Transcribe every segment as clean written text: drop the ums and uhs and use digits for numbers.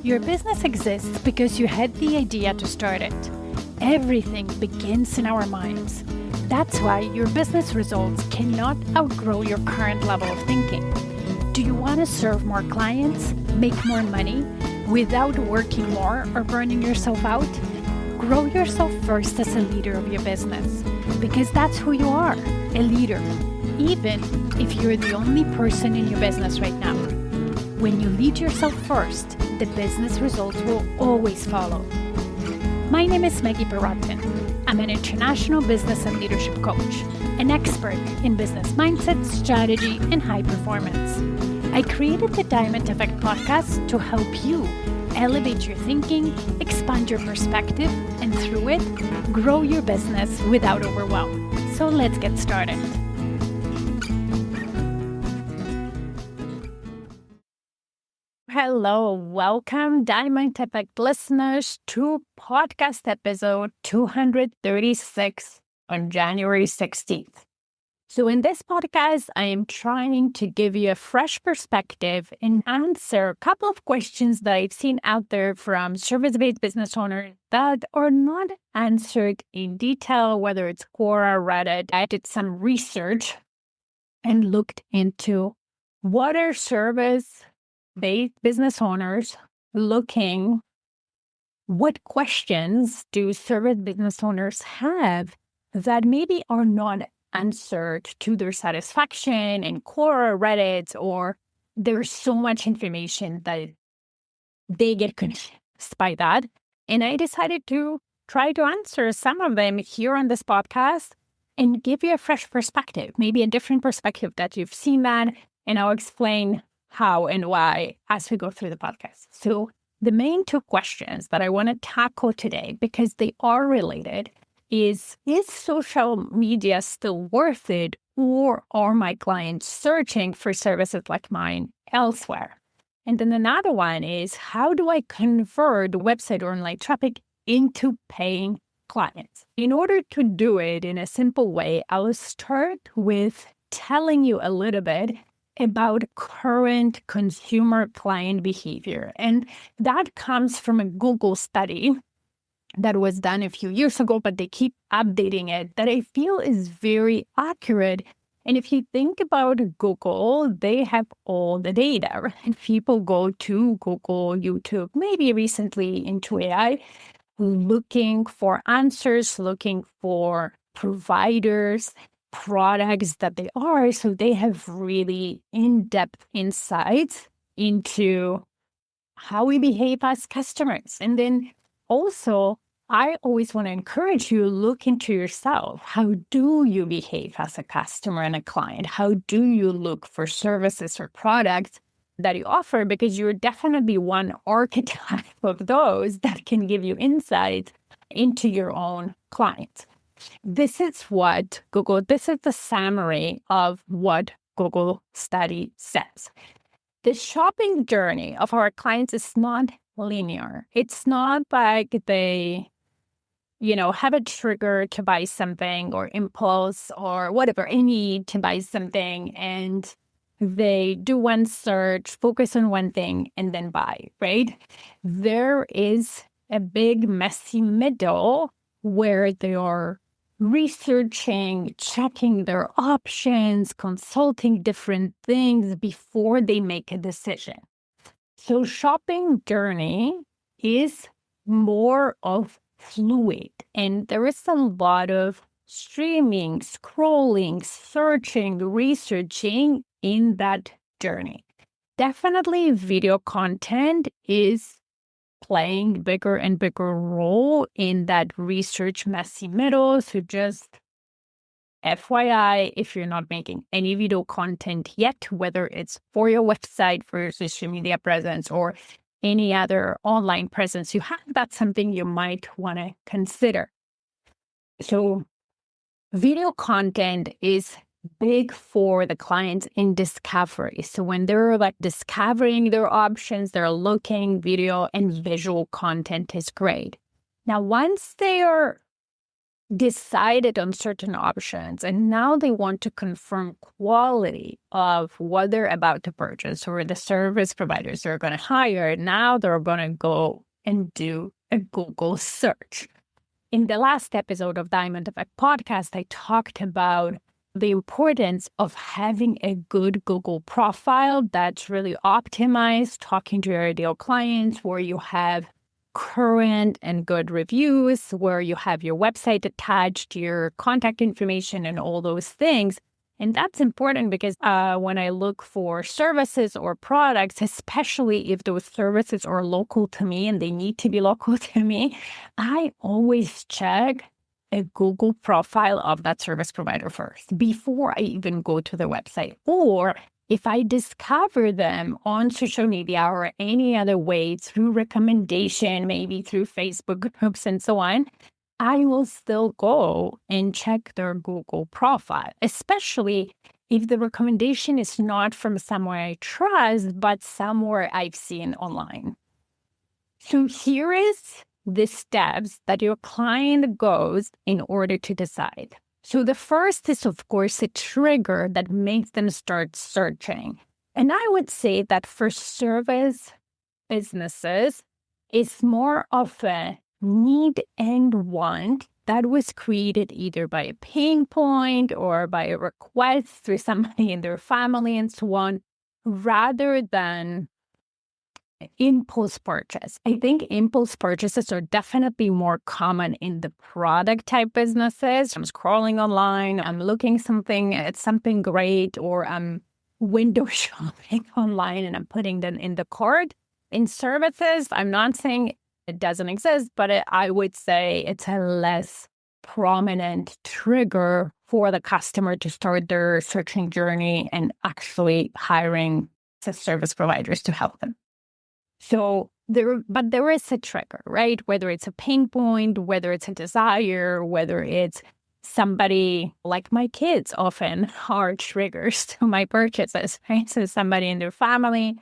Your business exists because you had the idea to start it. Everything begins in our minds. That's why your business results cannot outgrow your current level of thinking. Do you want to serve more clients, make more money, without working more or burning yourself out? Grow yourself first as a leader of your business, because that's who you are, a leader, even if you're the only person in your business right now. When you lead yourself first, the business results will always follow. My name is Maggie. I'm an international business and leadership coach, an expert in business mindset, strategy, and high performance. I created the Diamond Effect podcast to help you elevate your thinking, expand your perspective, and through it, grow your business without overwhelm. So let's get started. Hello, welcome Diamond Effect listeners to podcast episode 236 on January 16th. So in this podcast, I am trying to give you a fresh perspective and answer a couple of questions that I've seen out there from service-based business owners that are not answered in detail, whether it's Quora, Reddit. I did some research and looked into what are service-based business owners what questions do service business owners have that maybe are not answered to their satisfaction in Quora, Reddit, or there's so much information that they get confused by that. And I decided to try to answer some of them here on this podcast and give you a fresh perspective, maybe a different perspective that you've seen that, and I'll explain how and why as we go through the podcast. So the main two questions that I want to tackle today, because they are related, is social media still worth it, or are my clients searching for services like mine elsewhere? And then another one is, how do I convert website or online traffic into paying clients? In order to do it in a simple way, I will start with telling you a little bit about current consumer client behavior. And that comes from a Google study that was done a few years ago, but they keep updating it, that I feel is very accurate. And if you think about Google, they have all the data, right? People go to Google, YouTube, maybe recently into AI, looking for answers, looking for providers, products that they are. So they have really in-depth insights into how we behave as customers. And then also, I always want to encourage you, look into yourself. How do you behave as a customer and a client? How do you look for services or products that you offer? Because you're definitely one archetype of those that can give you insight into your own clients. This is the summary of what Google study says. The shopping journey of our clients is not linear. It's not like they, have a trigger to buy something or impulse or whatever, a need to buy something, and they do one search, focus on one thing, and then buy, right? There is a big messy middle where they are researching, checking their options, consulting different things before they make a decision. So shopping journey is more of fluid, and there is a lot of streaming, scrolling, searching, researching in that journey. Definitely video content is playing bigger and bigger role in that research messy middle. So just FYI, if you're not making any video content yet, whether it's for your website, for your social media presence, or any other online presence you have, that's something you might want to consider. So video content is big for the clients in discovery. So when they're discovering their options, they're looking, video and visual content is great. Now, once they are decided on certain options, and now they want to confirm quality of what they're about to purchase or the service providers they're going to hire. Now they're going to go and do a Google search. In the last episode of Diamond Effect podcast, I talked about the importance of having a good Google profile that's really optimized, talking to your ideal clients, where you have current and good reviews, where you have your website attached, your contact information, and all those things. And that's important because when I look for services or products, especially if those services are local to me and they need to be local to me, I always check a Google profile of that service provider first before I even go to the website. Or if I discover them on social media or any other way through recommendation, maybe through Facebook groups and so on, I will still go and check their Google profile, especially if the recommendation is not from somewhere I trust, but somewhere I've seen online. So here is the steps that your client goes in order to decide. So the first is, of course, a trigger that makes them start searching. And I would say that for service businesses, it's more of a need and want that was created either by a pain point or by a request through somebody in their family and so on, rather than impulse purchase. I think impulse purchases are definitely more common in the product type businesses. I'm scrolling online, I'm looking at something great, or I'm window shopping online and I'm putting them in the cart. In services, I'm not saying it doesn't exist, but I would say it's a less prominent trigger for the customer to start their searching journey and actually hiring the service providers to help them. So there is a trigger, right? Whether it's a pain point, whether it's a desire, whether it's somebody like my kids often are triggers to my purchases, right? So somebody in their family,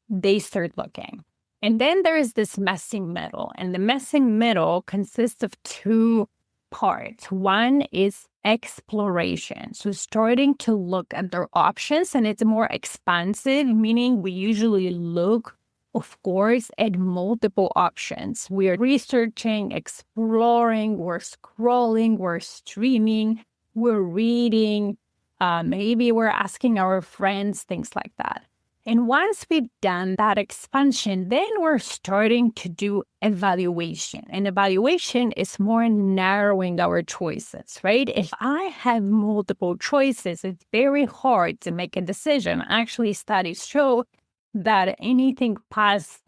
they start looking. And then there is this messy middle, and the messy middle consists of two parts. One is exploration. So starting to look at their options, and it's more expansive, meaning we usually look, of course, at multiple options. We're researching, exploring, we're scrolling, we're streaming, we're reading, maybe we're asking our friends, things like that. And once we've done that expansion, then we're starting to do evaluation. And evaluation is more narrowing our choices, right? If I have multiple choices, it's very hard to make a decision. Actually, studies show that anything past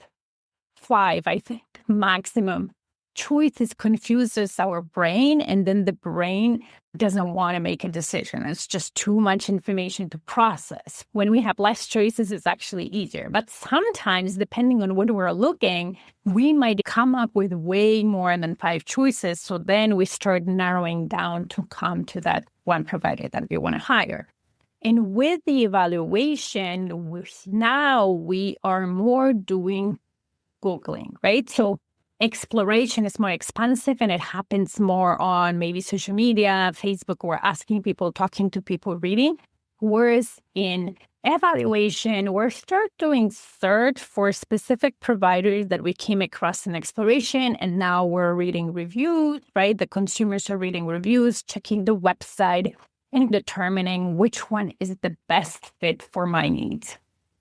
5, I think, maximum choices confuses our brain, and then the brain doesn't want to make a decision. It's just too much information to process. When we have less choices, it's actually easier. But sometimes, depending on what we're looking, we might come up with way more than 5 choices. So then we start narrowing down to come to that one provider that we want to hire. And with the evaluation, now we are more doing Googling, right? So exploration is more expansive and it happens more on maybe social media, Facebook, or asking people, talking to people, reading. Whereas in evaluation, we're start doing search for specific providers that we came across in exploration, and now we're reading reviews, right? The consumers are reading reviews, checking the website, and determining which one is the best fit for my needs.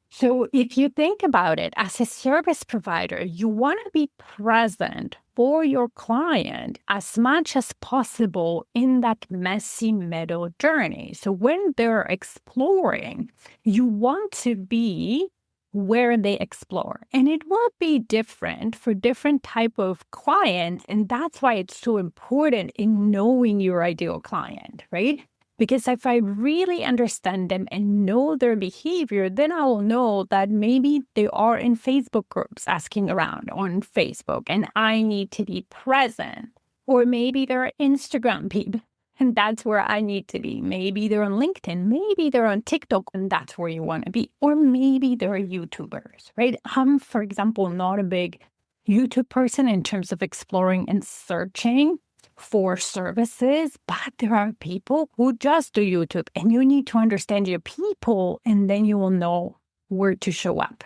So if you think about it, as a service provider, you want to be present for your client as much as possible in that messy middle journey. So when they're exploring, you want to be where they explore. And it will be different for different type of clients. And that's why it's so important in knowing your ideal client, right? Because if I really understand them and know their behavior, then I will know that maybe they are in Facebook groups asking around on Facebook and I need to be present. Or maybe they're Instagram people and that's where I need to be. Maybe they're on LinkedIn, maybe they're on TikTok and that's where you want to be. Or maybe they're YouTubers, right? I'm, for example, not a big YouTube person in terms of exploring and searching. for services, but there are people who just do YouTube, and you need to understand your people, and then you will know where to show up.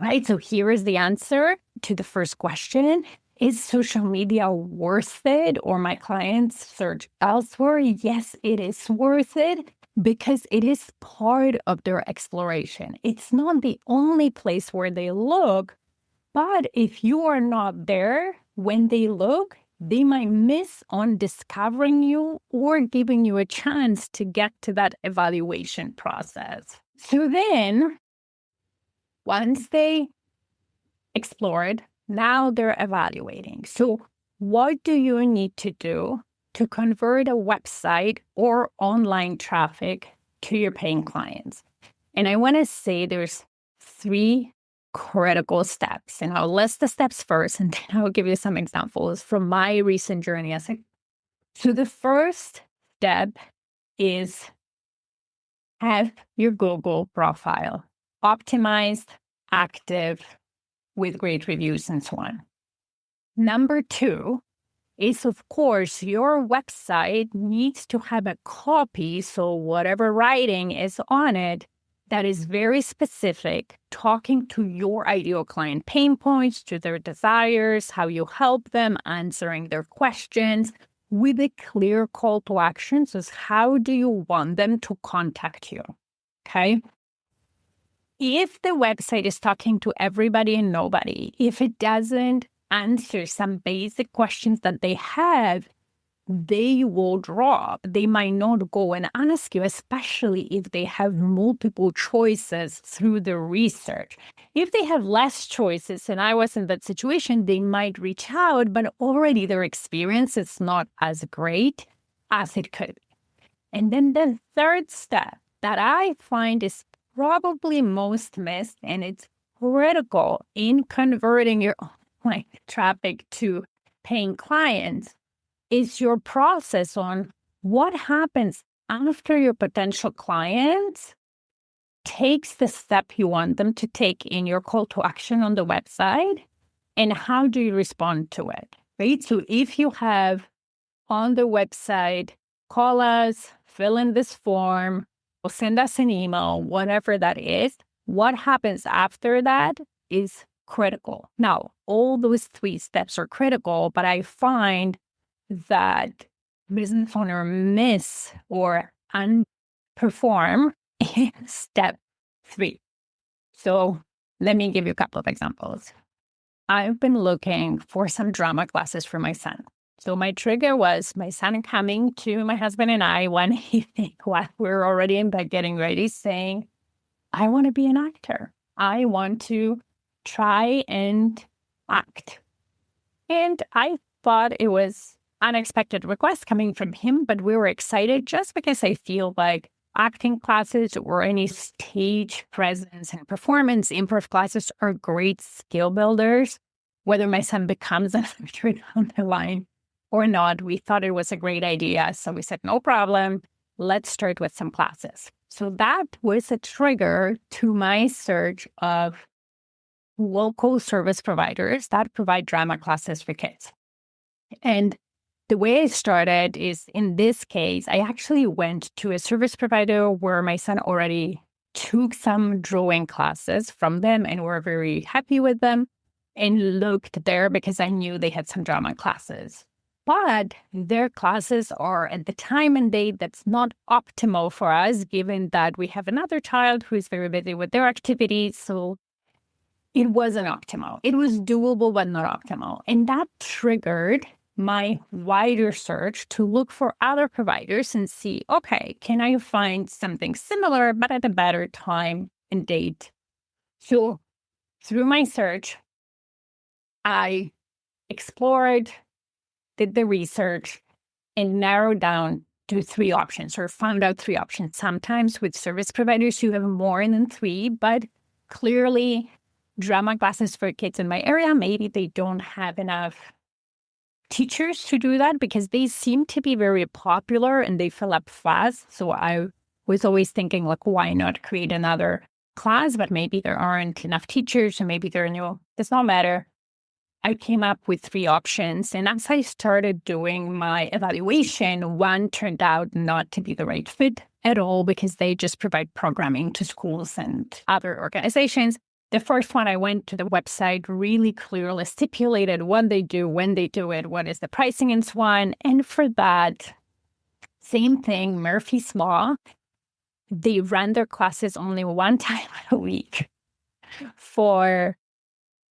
Right? So here is the answer to the first question. Is social media worth it, or my clients search elsewhere? Yes, it is worth it because it is part of their exploration. It's not the only place where they look, but if you are not there when they look, they might miss on discovering you or giving you a chance to get to that evaluation process. So then, once they explored, now they're evaluating. So what do you need to do to convert a website or online traffic to your paying clients? And I want to say there's 3 critical steps. And I'll list the steps first, and then I'll give you some examples from my recent journey. So the first step is have your Google profile optimized, active, with great reviews and so on. Number 2 is, of course, your website needs to have a copy, so whatever writing is on it, that is very specific, talking to your ideal client pain points, to their desires, how you help them, answering their questions, with a clear call to action. So how do you want them to contact you? Okay. If the website is talking to everybody and nobody, if it doesn't answer some basic questions that they have, they will drop. They might not go and ask you, especially if they have multiple choices through the research. If they have less choices, and I was in that situation, they might reach out, but already their experience is not as great as it could be. And then the third step that I find is probably most missed, and it's critical in converting your online traffic to paying clients, is your process on what happens after your potential client takes the step you want them to take in your call to action on the website, and how do you respond to it, right? So if you have on the website, call us, fill in this form, or send us an email, whatever that is, what happens after that is critical. Now, all those 3 steps are critical, but I find that business owner miss or underperform in step 3. So let me give you a couple of examples. I've been looking for some drama classes for my son. So my trigger was my son coming to my husband and I one evening while we were already in bed getting ready, saying, I want to be an actor. I want to try and act. And I thought it was unexpected request coming from him, but we were excited just because I feel like acting classes or any stage presence and performance improv classes are great skill builders. Whether my son becomes an actor down the line or not, we thought it was a great idea. So we said, no problem, let's start with some classes. So that was a trigger to my search of local service providers that provide drama classes for kids. And the way I started is, in this case, I actually went to a service provider where my son already took some drawing classes from them and were very happy with them, and looked there because I knew they had some drama classes. But their classes are at the time and date that's not optimal for us, given that we have another child who is very busy with their activities. So it wasn't optimal. It was doable, but not optimal. And that triggered my wider search to look for other providers and see, okay, can I find something similar, but at a better time and date? So through my search, I explored, did the research, and narrowed down to 3 options, or found out 3 options. Sometimes with service providers, you have more than 3, but clearly drama classes for kids in my area, maybe they don't have enough teachers to do that because they seem to be very popular and they fill up fast. So I was always thinking, like, why not create another class? But maybe there aren't enough teachers, and maybe they're new. Does not matter. I came up with 3 options. And as I started doing my evaluation, one turned out not to be the right fit at all because they just provide programming to schools and other organizations. The first one, I went to the website, really clearly stipulated what they do, when they do it, what is the pricing and so on. And for that, same thing, Murphy's Law. They run their classes only one time a week for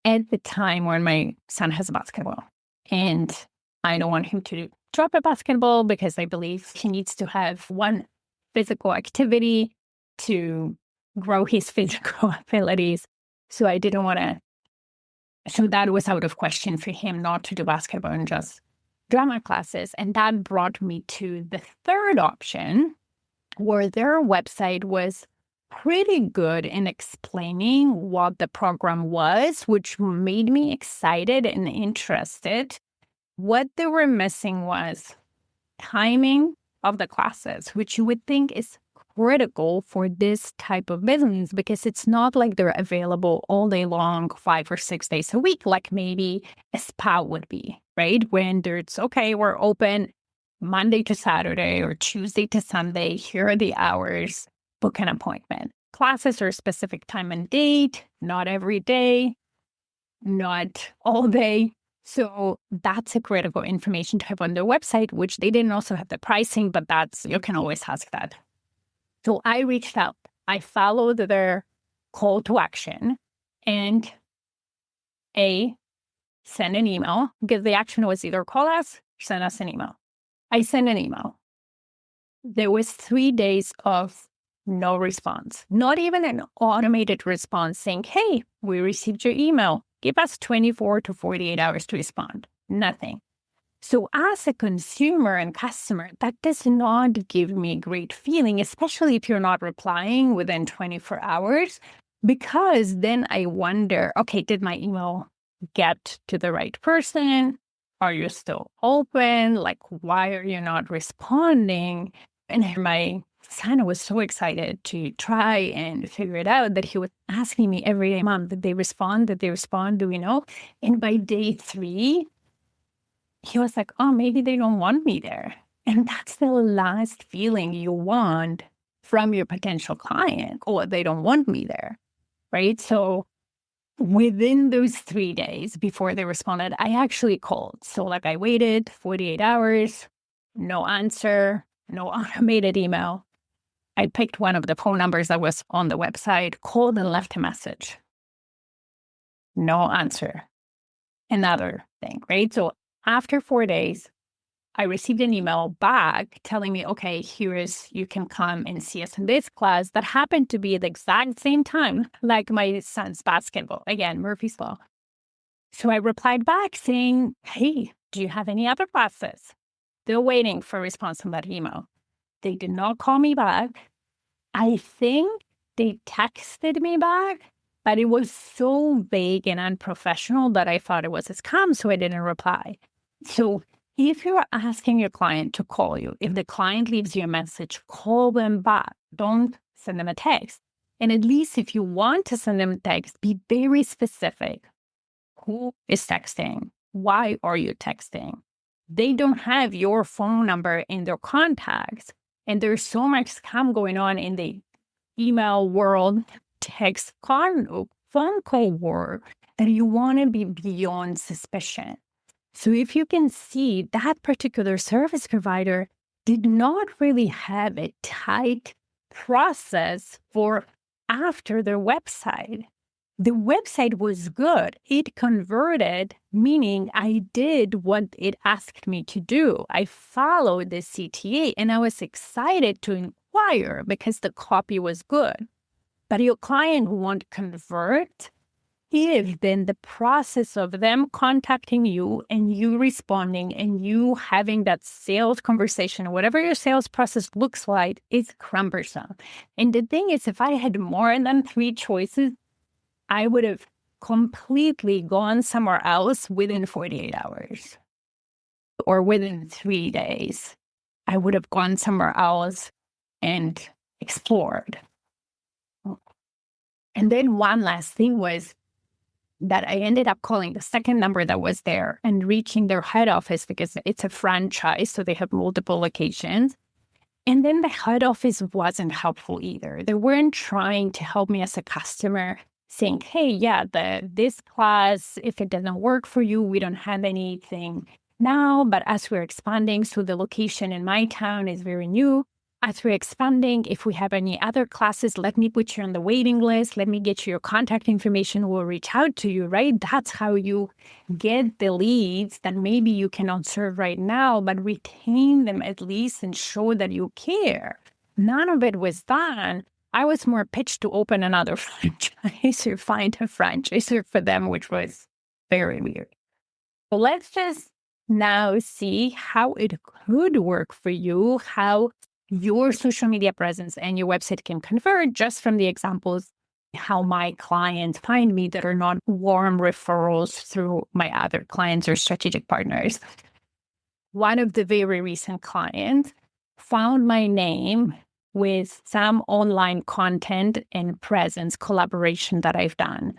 at the time when my son has a basketball. And I don't want him to drop a basketball because I believe he needs to have one physical activity to grow his physical abilities. So I didn't want to, so that was out of question for him not to do basketball and just drama classes. And that brought me to the third option, where their website was pretty good in explaining what the program was, which made me excited and interested. What they were missing was timing of the classes, which you would think is critical for this type of business because it's not like they're available all day long, 5 or 6 days a week, like maybe a spa would be, right? When there's, okay, we're open Monday to Saturday or Tuesday to Sunday, here are the hours, book an appointment. Classes are a specific time and date, not every day, not all day. So that's a critical information to have on their website, which they didn't also have the pricing, but that's, you can always ask that. So I reached out. I followed their call to action and send an email, because the action was either call us, send us an email. I sent an email. There was 3 days of no response, not even an automated response saying, hey, we received your email. Give us 24 to 48 hours to respond. Nothing. So as a consumer and customer, that does not give me a great feeling, especially if you're not replying within 24 hours, because then I wonder, okay, did my email get to the right person? Are you still open? Like, why are you not responding? And my son was so excited to try and figure it out that he was asking me every day, Mom, did they respond? Did they respond? Do we know? And by day 3, he was like, oh, maybe they don't want me there. And that's the last feeling you want from your potential client, or they don't want me there, right? So within those 3 days before they responded, I actually called. So like I waited 48 hours, no answer, no automated email. I picked one of the phone numbers that was on the website, called and left a message. No answer. Another thing, right? So after 4 days, I received an email back telling me, okay, you can come and see us in this class that happened to be at the exact same time, like my son's basketball. Again, Murphy's Law. So I replied back saying, hey, do you have any other classes? Still waiting for a response on that email. They did not call me back. I think they texted me back, but it was so vague and unprofessional that I thought it was a scam, so I didn't reply. So if you're asking your client to call you, if the client leaves you a message, call them back. Don't send them a text. And at least if you want to send them a text, be very specific. Who is texting? Why are you texting? They don't have your phone number in their contacts. And there's so much scam going on in the email world, text phone call world, that you want to be beyond suspicion. So if you can see that particular service provider did not really have a tight process for after their website. The website was good. It converted, meaning I did what it asked me to do. I followed the CTA and I was excited to inquire because the copy was good. But your client won't convert if then the process of them contacting you and you responding and you having that sales conversation, whatever your sales process looks like, is cumbersome. And the thing is, if I had more than 3 choices, I would have completely gone somewhere else within 48 hours or within 3 days. I would have gone somewhere else and explored. And then one last thing was, that I ended up calling the second number that was there and reaching their head office because it's a franchise, so they have multiple locations. And then the head office wasn't helpful either. They weren't trying to help me as a customer, saying, hey, yeah, this class, if it doesn't work for you, we don't have anything now. But as we're expanding, so the location in my town is very new. As we're expanding, if we have any other classes, let me put you on the waiting list. Let me get you your contact information. We'll reach out to you, right? That's how you get the leads that maybe you cannot serve right now, but retain them at least and show that you care. None of it was done. I was more pitched to open another franchise or find a franchisor for them, which was very weird. So let's just now see how it could work for you, how your social media presence and your website can convert just from the examples, how my clients find me that are not warm referrals through my other clients or strategic partners. One of the very recent clients found my name with some online content and presence collaboration that I've done.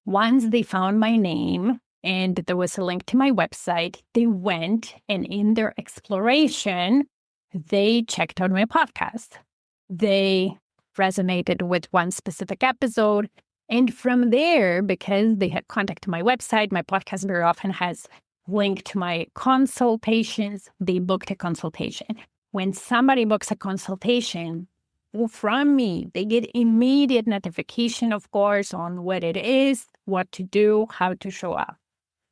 Once they found my name and there was a link to my website, they went and in their exploration, they checked out my podcast. They resonated with one specific episode. And from there, because they had contacted my website, my podcast very often has linked to my consultations, they booked a consultation. When somebody books a consultation from me, they get immediate notification, of course, on what it is, what to do, how to show up.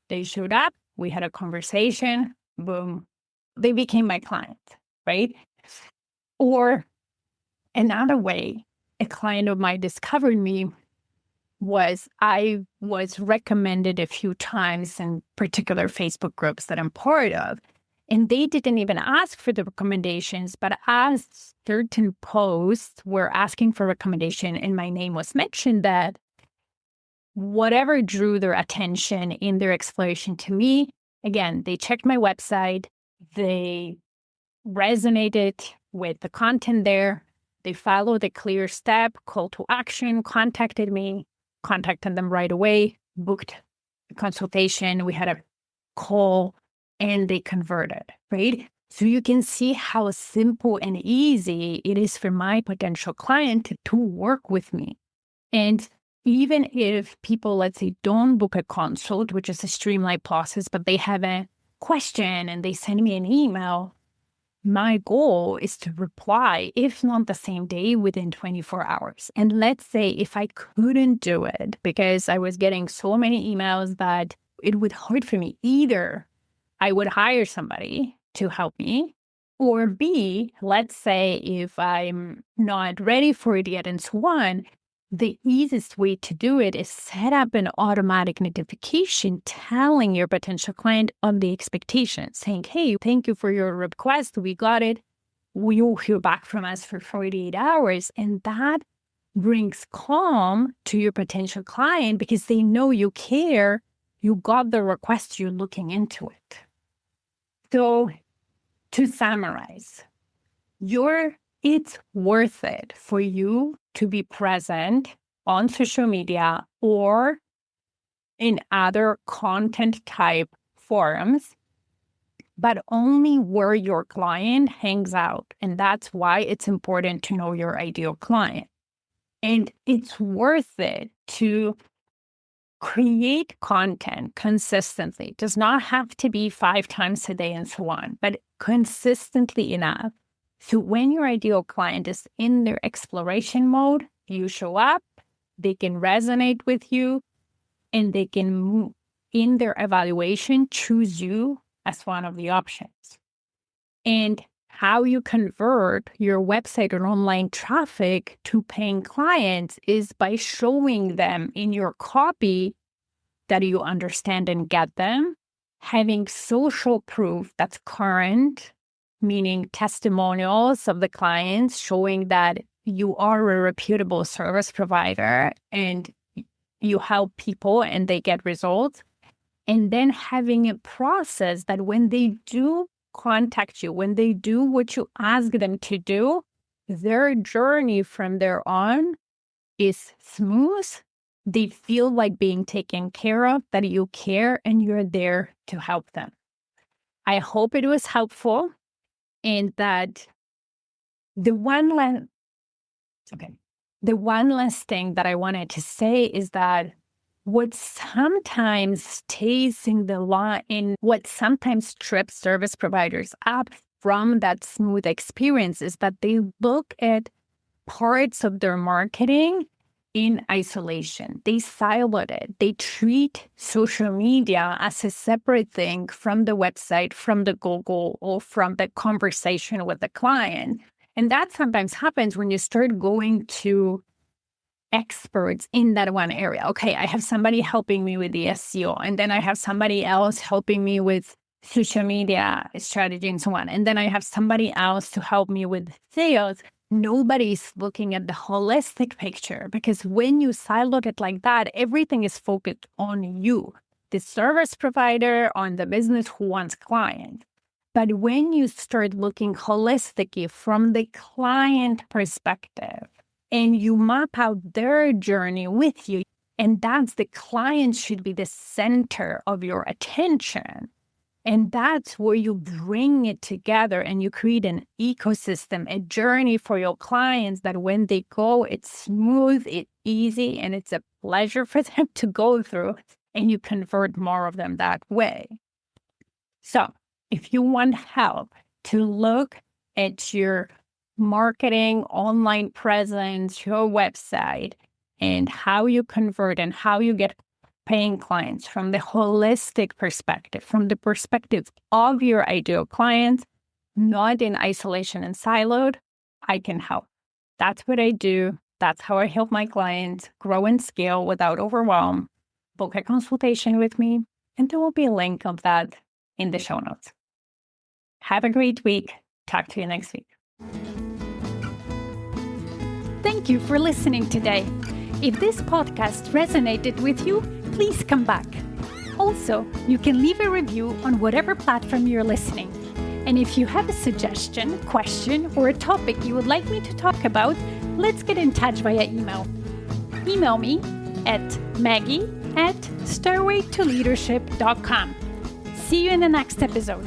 They showed up, we had a conversation, boom, they became my client. Right? Or another way a client of mine discovered me was I was recommended a few times in particular Facebook groups that I'm part of. And they didn't even ask for the recommendations, but as certain posts were asking for recommendation and my name was mentioned, that whatever drew their attention in their exploration to me, again, they checked my website, they resonated with the content there. They followed a clear step, call to action, contacted me, contacted them right away, booked a consultation. We had a call and they converted, right? So you can see how simple and easy it is for my potential client to work with me. And even if people, let's say, don't book a consult, which is a streamlined process, but they have a question and they send me an email, my goal is to reply, if not the same day, within 24 hours. And let's say if I couldn't do it because I was getting so many emails that it would hurt for me, either I would hire somebody to help me, or B, let's say if I'm not ready for it yet and so on, the easiest way to do it is set up an automatic notification telling your potential client on the expectation, saying, hey, thank you for your request. We got it. You'll hear back from us for 48 hours. And that brings calm to your potential client because they know you care. You got the request. You're looking into it. So to summarize, it's worth it for you to be present on social media or in other content type forums, but only where your client hangs out. And that's why it's important to know your ideal client. And it's worth it to create content consistently. It does not have to be 5 times a day and so on, but consistently enough. So when your ideal client is in their exploration mode, you show up, they can resonate with you, and they can, in their evaluation, choose you as one of the options. And how you convert your website or online traffic to paying clients is by showing them in your copy that you understand and get them, having social proof that's current, meaning testimonials of the clients showing that you are a reputable service provider and you help people and they get results. And then having a process that when they do contact you, when they do what you ask them to do, their journey from there on is smooth they feel like being taken care of, that you care, and you're there to help them. I hope it was helpful, and that the one last thing that I wanted to say is that what sometimes stays in the line, what sometimes trips service providers up from that smooth experience is that they look at parts of their marketing in isolation. They siloed it. They treat social media as a separate thing from the website, from the Google, or from the conversation with the client. And that sometimes happens when you start going to experts in that one area. Okay, I have somebody helping me with the SEO, and then I have somebody else helping me with social media strategy and so on. And then I have somebody else to help me with sales. Nobody's looking at the holistic picture, because when you siloed it like that, everything is focused on you, the service provider, on the business who wants clients. But when you start looking holistically from the client perspective, and you map out their journey with you, and that's the client should be the center of your attention. And that's where you bring it together and you create an ecosystem, a journey for your clients that when they go, it's smooth, it's easy, and it's a pleasure for them to go through, and you convert more of them that way. So if you want help to look at your marketing, online presence, your website, and how you convert and how you get paying clients from the holistic perspective, from the perspective of your ideal clients, not in isolation and siloed, I can help. That's what I do. That's how I help my clients grow and scale without overwhelm. Book a consultation with me, and there will be a link of that in the show notes. Have a great week. Talk to you next week. Thank you for listening today. If this podcast resonated with you, please come back. Also, you can leave a review on whatever platform you're listening. And if you have a suggestion, question, or a topic you would like me to talk about, let's get in touch via email. Email me at Maggie@stairwaytoleadership.com. See you in the next episode.